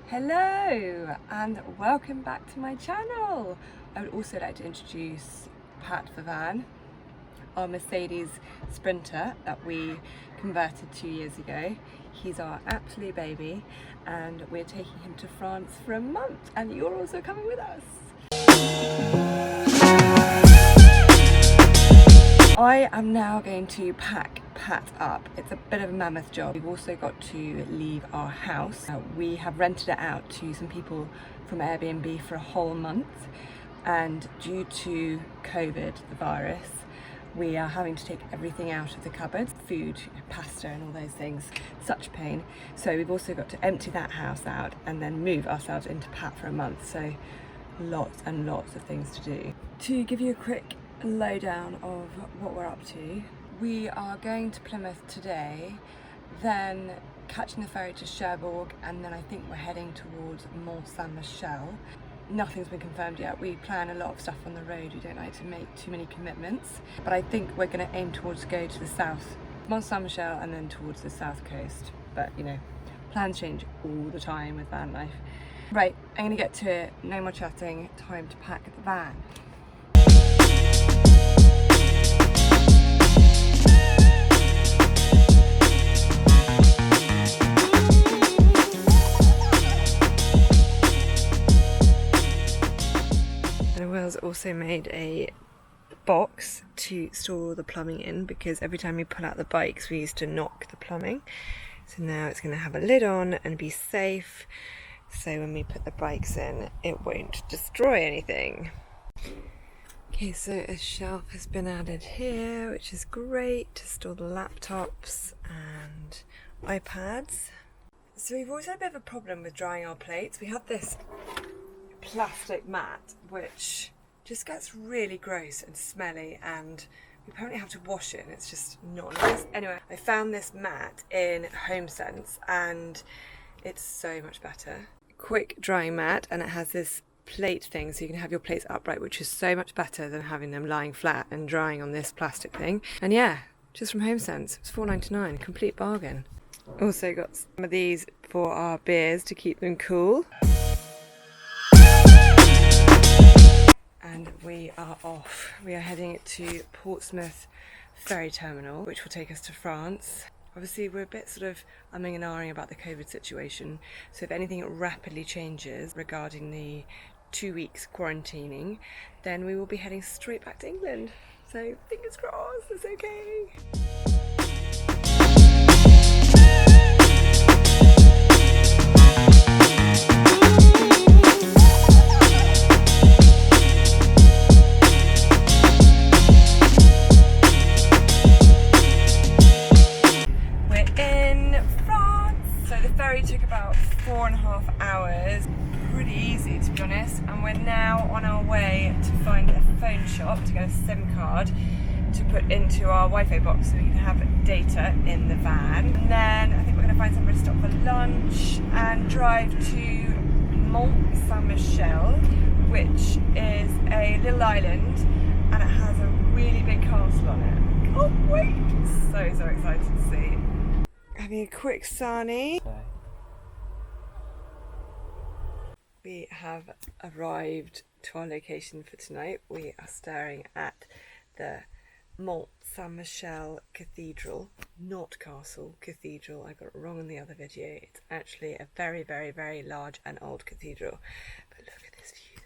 Hello and welcome back to my channel. I would also like to introduce Pat the van, our Mercedes Sprinter that we converted 2 years ago. He's our absolute baby and we're taking him to France for a month, and you're also coming with us. I am now going to pack Pat up. It's a bit of a mammoth job. We've also got to leave our house. We have rented it out to some people from Airbnb for a whole month, and due to COVID, the virus, we are having to take everything out of the cupboards, food, pasta and all those things. Such pain. So we've also got to empty that house out and then move ourselves into Pat for a month. So lots and lots of things to do. To give you a quick lowdown of what we're up to, we are going to Plymouth today, then catching the ferry to Cherbourg, and then I think we're heading towards Mont Michele. Nothing's been confirmed yet. We plan a lot of stuff on the road. We don't like to make too many commitments, but I think we're going to aim towards go to the south, Mont Michele, and then towards the south coast. But you know, plans change all the time with van life. Right, I'm going to get to it. No more chatting. Time to pack the van. Also made a box to store the plumbing in, because every time we pull out the bikes we used to knock the plumbing, so now it's going to have a lid on and be safe, so when we put the bikes in it won't destroy anything. Okay, so a shelf has been added here, which is great to store the laptops and iPads. So we've always had a bit of a problem with drying our plates. We have this plastic mat which just gets really gross and smelly, and we apparently have to wash it and it's just not nice. Anyway, I found this mat in HomeSense and it's so much better. Quick drying mat, and it has this plate thing so you can have your plates upright, which is so much better than having them lying flat and drying on this plastic thing. And yeah, just from HomeSense, it's $4.99, complete bargain. Also got some of these for our beers to keep them cool. And we are off. We are heading to Portsmouth ferry terminal, which will take us to France. Obviously we're a bit sort of umming and ahhing about the COVID situation, so if anything rapidly changes regarding the 2 weeks quarantining, then we will be heading straight back to England. So fingers crossed, it's okay. Took about 4.5 hours, pretty easy to be honest, and we're now on our way to find a phone shop to get a SIM card to put into our Wi-Fi box so we can have data in the van. And then I think we're going to find somewhere to stop for lunch and drive to Mont Saint-Michel, which is a little island and it has a really big castle on it. Can't wait! So excited to see. Having a quick sarnie. We have arrived to our location for tonight. We are staring at the Mont Saint-Michel Cathedral, not castle, cathedral. I got it wrong in the other video. It's actually a very, very, very large and old cathedral. But look at this view.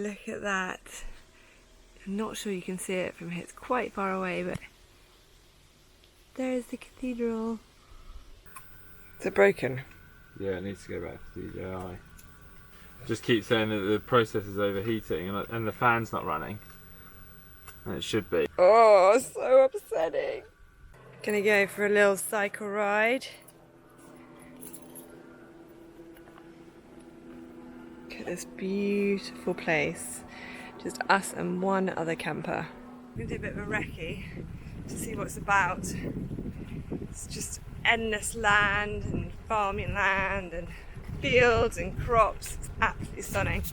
Look at that. I'm not sure you can see it from here. It's quite far away, but there is the cathedral. Is it broken? Yeah, it needs to go back to DJI. Just keep saying that the process is overheating and the fan's not running. And it should be. Oh, so upsetting. Gonna go for a little cycle ride. Look at this beautiful place. Just us and one other camper. I'm gonna do a bit of a recce to see what it's about. It's just endless land and farming land and fields and crops. It's absolutely stunning.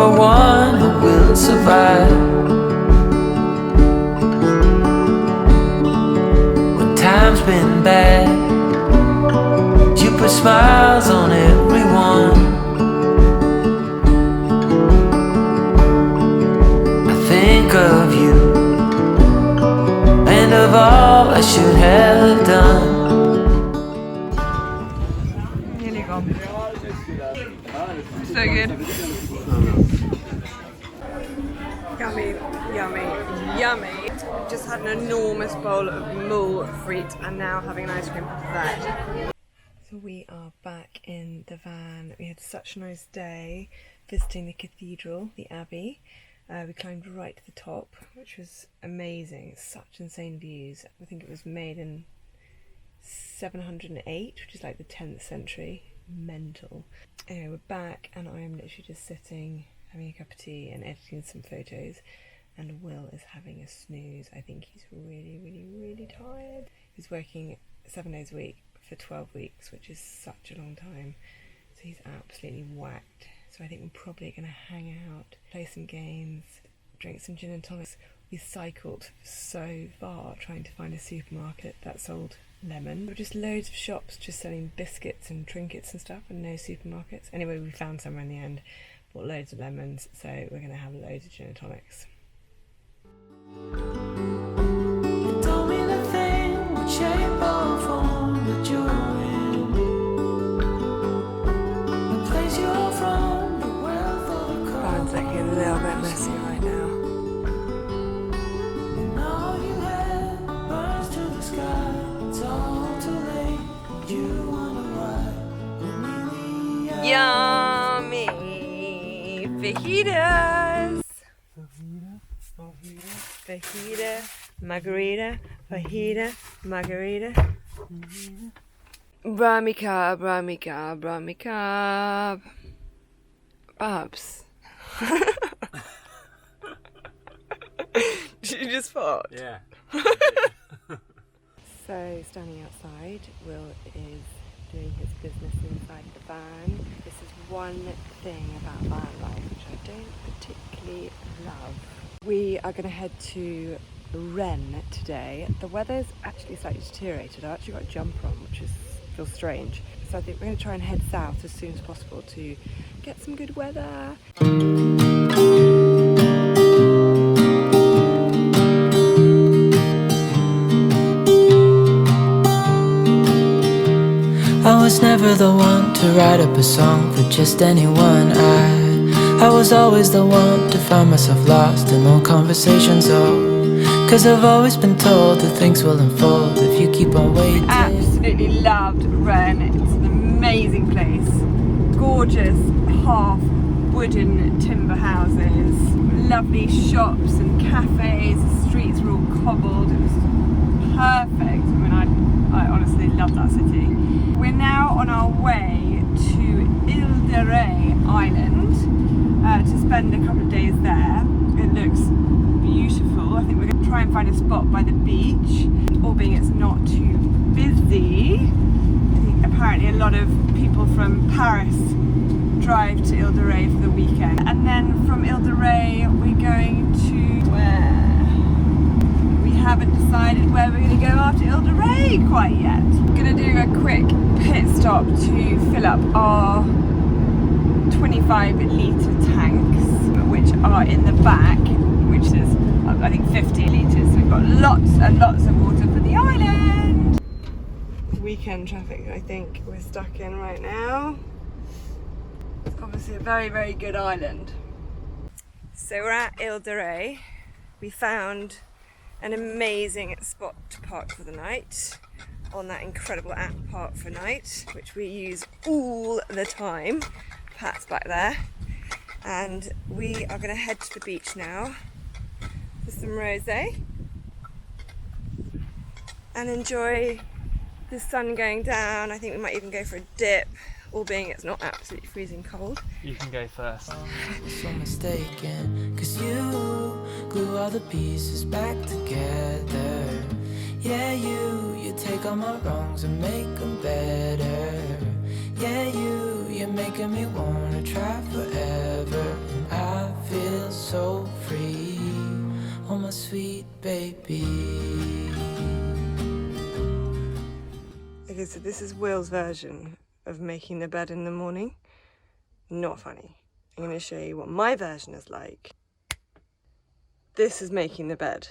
are one who will survive. When time's been bad, you put smiles on everyone. I think of you and of all I should have done. Nearly gone. So good. Yummy, yummy, yummy. Just had an enormous bowl of moules frites and now having an ice cream after that. So we are back in the van. We had such a nice day visiting the cathedral, the abbey. We climbed right to the top, which was amazing. Such insane views. I think it was made in 708, which is like the 10th century. Mental. Anyway, we're back and I'm literally just sitting, having a cup of tea and editing some photos. And Will is having a snooze. I think he's really, really, really tired. He's working 7 days a week for 12 weeks, which is such a long time. So he's absolutely whacked. So I think we're probably going to hang out, play some games, drink some gin and tonics. We cycled so far trying to find a supermarket that sold lemon. There were just loads of shops just selling biscuits and trinkets and stuff and no supermarkets. Anyway, we found somewhere in the end, bought loads of lemons, so we're going to have loads of gin and tonics. You told me the thing would shape or form that you're in. The place you're from, the wealth of the coast. Van's looking a little bit messy right now. And all you had burns to the sky. It's all too late. You wonder why. Yummy fajitas. Fajita, margarita, fajita, margarita. Brahmi carb, brahmi carb, brahmi carb. Babs. Did you just fart? Yeah. So, standing outside, Will is doing his business inside the van. This is one thing about van life which I don't particularly love. We are going to head to Rennes today. The weather's actually slightly deteriorated. I've actually got a jumper on, which feels strange. So I think we're going to try and head south as soon as possible to get some good weather. I was never the one to write up a song for just anyone. I was always the one to find myself lost in all conversations. Cause I've always been told that things will unfold if you keep on waiting. Absolutely loved Rennes. It's an amazing place. Gorgeous half wooden timber houses, lovely shops and cafes. The streets were all cobbled. It was perfect. I mean, I honestly love that city. We're now on our way to Ile de Ré Island to spend a couple of days there. It looks beautiful. I think we're going to try and find a spot by the beach, albeit it's not too busy. I think apparently a lot of people from Paris drive to Ile de Ré for the weekend. And then from Ile de Ré we're going to where? We haven't decided where we're going to go after Ile de Ré quite yet. We're going to do a quick pit stop to fill up our 25 litre tanks, which are in the back, which is I think 50 litres. So we've got lots and lots of water for the island. Weekend traffic I think we're stuck in right now. It's obviously a very, very good island. So we're at Ile de Ré. We found an amazing spot to park for the night on that incredible app Park for Night, which we use all the time. Pat's back there. And we are going to head to the beach now for some rosé and enjoy the sun going down. I think we might even go for a dip, all being it's not absolutely freezing cold. You can go first. So mistaken, cause you glue all the pieces back together. Yeah, you take all my wrongs and make them better. Yeah, you're making me wanna try forever. And so free. Oh, my sweet baby. Okay, so this is Will's version of making the bed in the morning. Not funny. I'm going to show you what my version is like. This is making the bed.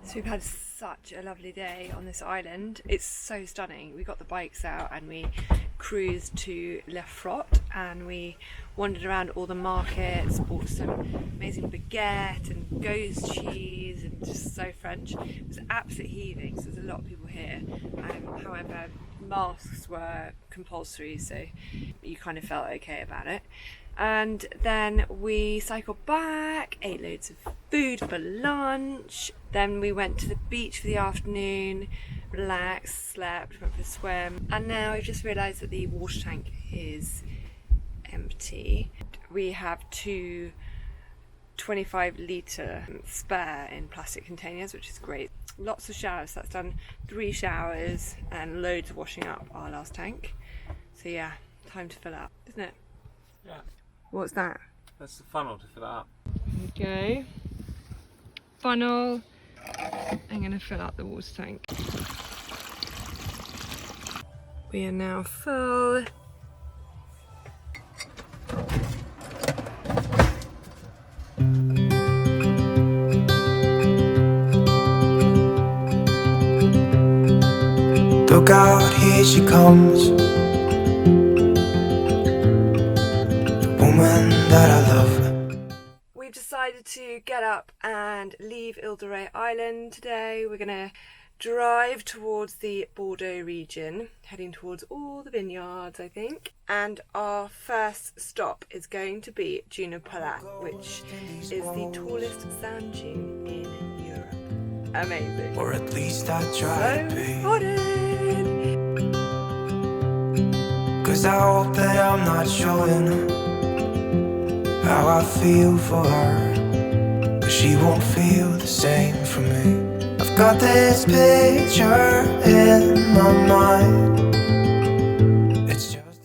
So we've had such a lovely day on this island. It's so stunning. We got the bikes out and we cruised to Le Frot and we wandered around all the markets, bought some amazing baguette and ghost cheese and just so French. It was absolutely heaving, so there's a lot of people here. However, masks were compulsory, so you kind of felt okay about it. And then we cycled back, ate loads of food for lunch. Then we went to the beach for the afternoon, relaxed, slept, went for a swim. And now I've just realised that the water tank is empty. We have two 25-litre spare in plastic containers, which is great. Lots of showers, so that's done 3 showers and loads of washing up our last tank. So yeah, time to fill up, isn't it? Yeah. What's that? That's the funnel to fill it up. Okay. Funnel. I'm going to fill up the water tank. We are now full. Look out, here she comes. That I love. We've decided to get up and leave Ile de Ré Island today. We're going to drive towards the Bordeaux region, heading towards all the vineyards, I think. And our first stop is going to be Dune of Pilat, which is the tallest sand dune in Europe. Amazing. Or at least I try to be. Excited. 'Cause I hope that I'm not showing how I feel for her, but she won't feel the same for me. I've got this picture in my mind. It's just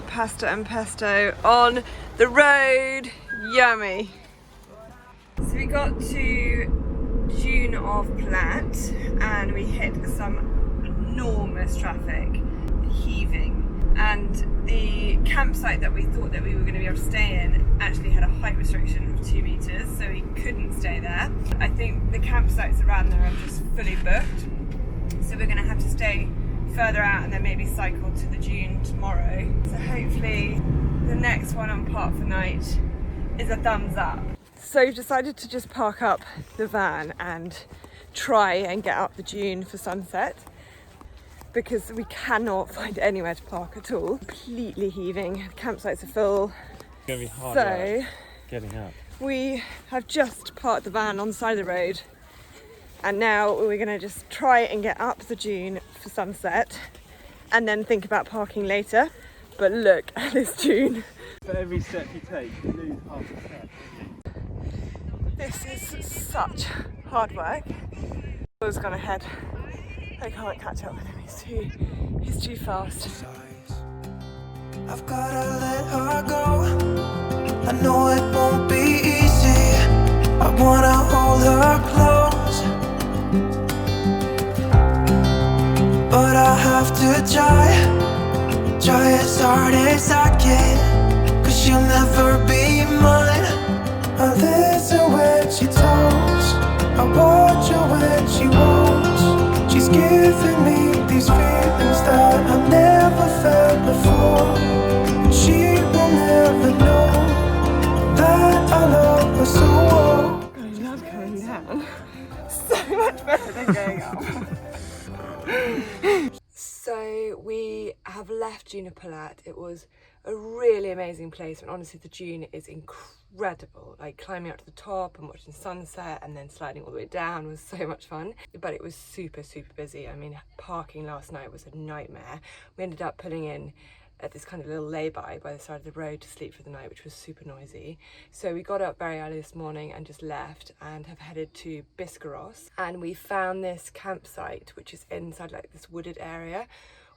Pasta and pesto on the road. Yummy. So we got to Dune of Pilat and we hit some enormous traffic, heaving. And the campsite that we thought that we were going to be able to stay in actually had a height restriction of 2 meters, so we couldn't stay there. I think the campsites around there are just fully booked, so we're going to have to stay further out and then maybe cycle to the dune tomorrow. So hopefully the next one on Park for Night is a thumbs up. So we've decided to just park up the van and try and get up the dune for sunset, because we cannot find anywhere to park at all. Completely heaving, the campsites are full. It's going to be hard So work getting up. we have just parked the van on the side of the road and now we're going to just try and get up the dune for sunset and then think about parking later. But look at this dune. For every step you take, you lose half a step. This is such hard work. Will's gone ahead. I can't catch up with him, he's too fast. I've gotta let her go. I know it won't be easy. I wanna hold her close, but I have to try as hard as I can. 'Cause she'll never be mine. I listen when she talks, I watch her when she walks. She's giving me these feelings that I've never felt before. And she will never know that I love her so well. I love going down. So much better than going up. So we have left Dune of Pilat. It was a really amazing place, and honestly the dune is incredible. incredible. Like climbing up to the top and watching the sunset and then sliding all the way down was so much fun. But it was super busy. I mean, parking last night was a nightmare. We ended up pulling in at this kind of little lay-by the side of the road to sleep for the night, which was super noisy. So we got up very early this morning and just left and have headed to Biscarrosse. And we found this campsite, which is inside like this wooded area.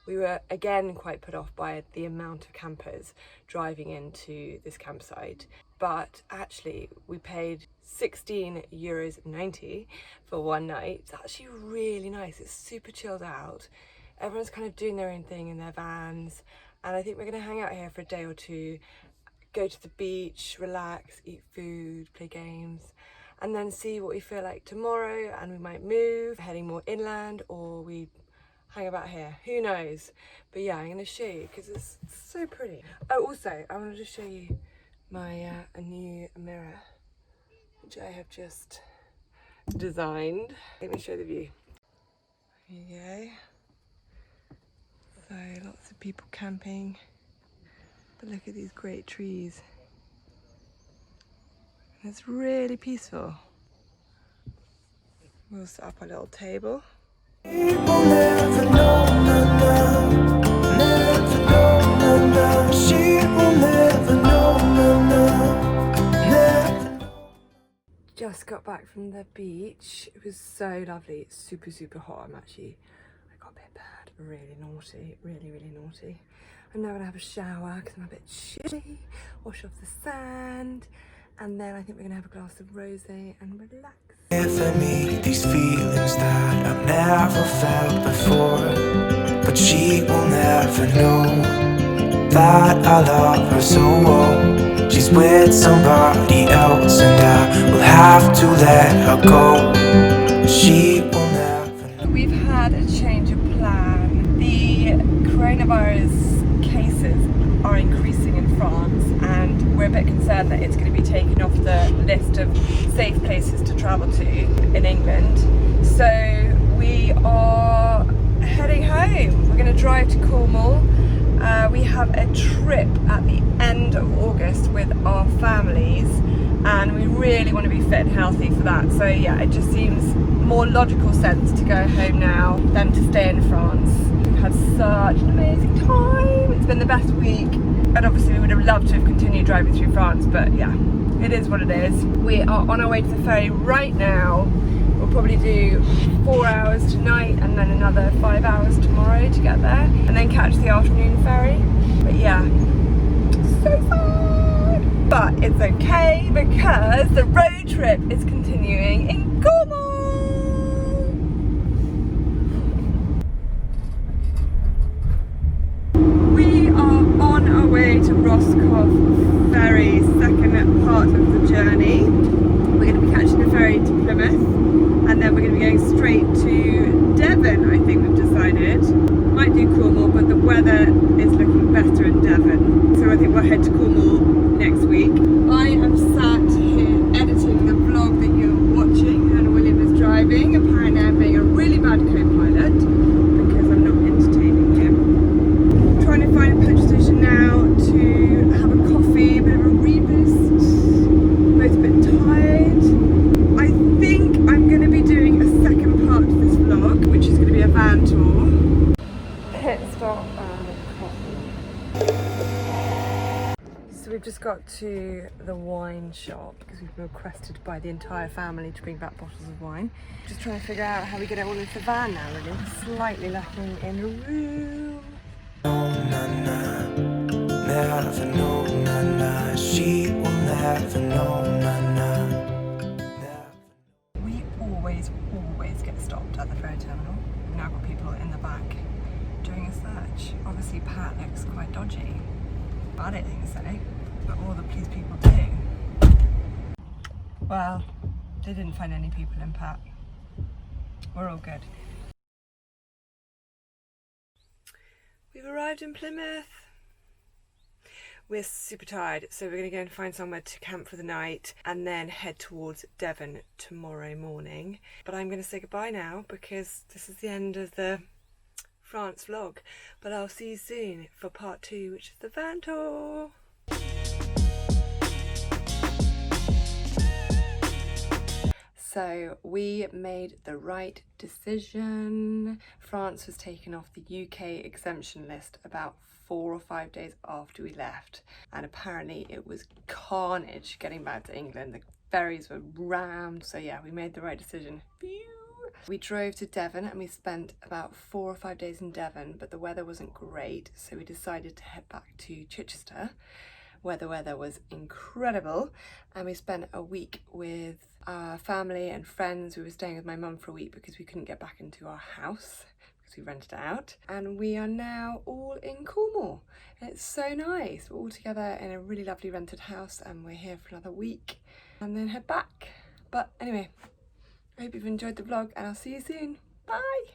We were again quite put off by the amount of campers driving into this campsite, but actually we paid €16.90 for one night. It's actually really nice. It's super chilled out. Everyone's kind of doing their own thing in their vans, and I think we're going to hang out here for a day or two, go to the beach, relax, eat food, play games, and then see what we feel like tomorrow. And we might move, heading more inland, or we hang about here, who knows. But yeah, I'm going to show you because it's so pretty. Oh, also I wanted to show you my a new mirror which I have just designed. Let me show the view. Here you go. So lots of people camping, but look at these great trees, and it's really peaceful. We'll set up a little table. People never know, never know, she will never know, never know. Just got back from the beach. It was so lovely. It's super hot. I got a bit bad, really naughty, really naughty. I'm now gonna have a shower because I'm a bit shitty, wash off the sand, and then I think we're gonna have a glass of rosé and relax. Give me these feelings that I've never felt before, but she will never know that I love her so well. She's with somebody else and I will have to let her go. She will never know. We've had a change of plan. The coronavirus cases are increasing in France, and we're a bit concerned that it's going to be taken off the list of safe places to travel to in England. So we are heading home. We're going to drive to Cornwall. We have a trip at the end of August with our families, and we really want to be fit and healthy for that. So yeah, it just seems more logical sense to go home now than to stay in France. We've had such an amazing time. It's been the best week, and obviously we would have loved to have continued driving through France, but yeah, it is what it is. We are on our way to the ferry right now. We'll probably do 4 hours tonight and then another 5 hours tomorrow to get there, and then catch the afternoon ferry. But yeah, so sad, but it's okay because the road trip is continuing in Cornwall. We are on our way to Roscoff ferry, second part of the journey. We're going to be catching the ferry to Plymouth, and then we're going to be going straight to Devon, I think we've decided. Might do Cornwall, but the weather is looking better in Devon, so I think we'll head to Cornwall next week. I am sat here editing the vlog that you're watching, and William is driving. Apparently I'm being a really bad co-pilot because I'm not entertaining him. Trying to find a petrol station now to have a coffee, a bit of a reboost. Both a bit tired. I think I'm going to be doing a second part to this vlog, which is going to be a van tour. Pit stop and coffee. So we've just got to the wine shop because we've been requested by the entire family to bring back bottles of wine. Just trying to figure out how we get it all into the van now, really. Slightly lacking in room. Never know, na, she will never know, We always get stopped at the ferry terminal. We've now got people in the back doing a search. Obviously Pat looks quite dodgy. I don't think so, but all the police people do. Well, they didn't find any people in Pat. We're all good. We've arrived in Plymouth. We're super tired, so we're going to go and find somewhere to camp for the night and then head towards Devon tomorrow morning. But I'm going to say goodbye now because this is the end of the France vlog. But I'll see you soon for part 2, which is the van tour. So we made the right decision. France was taken off the UK exemption list about 4 or 5 days after we left, and apparently it was carnage getting back to England. The ferries were rammed, so yeah, we made the right decision. Phew. We drove to Devon and we spent about 4 or 5 days in Devon, but the weather wasn't great, so we decided to head back to Chichester, where the weather was incredible, and we spent a week with our family and friends. We were staying with my mum for a week because we couldn't get back into our house because we rented it out, and we are now all in Cornwall, and it's so nice. We're all together in a really lovely rented house, and we're here for another week and then head back. But anyway, I hope you've enjoyed the vlog, and I'll see you soon. Bye!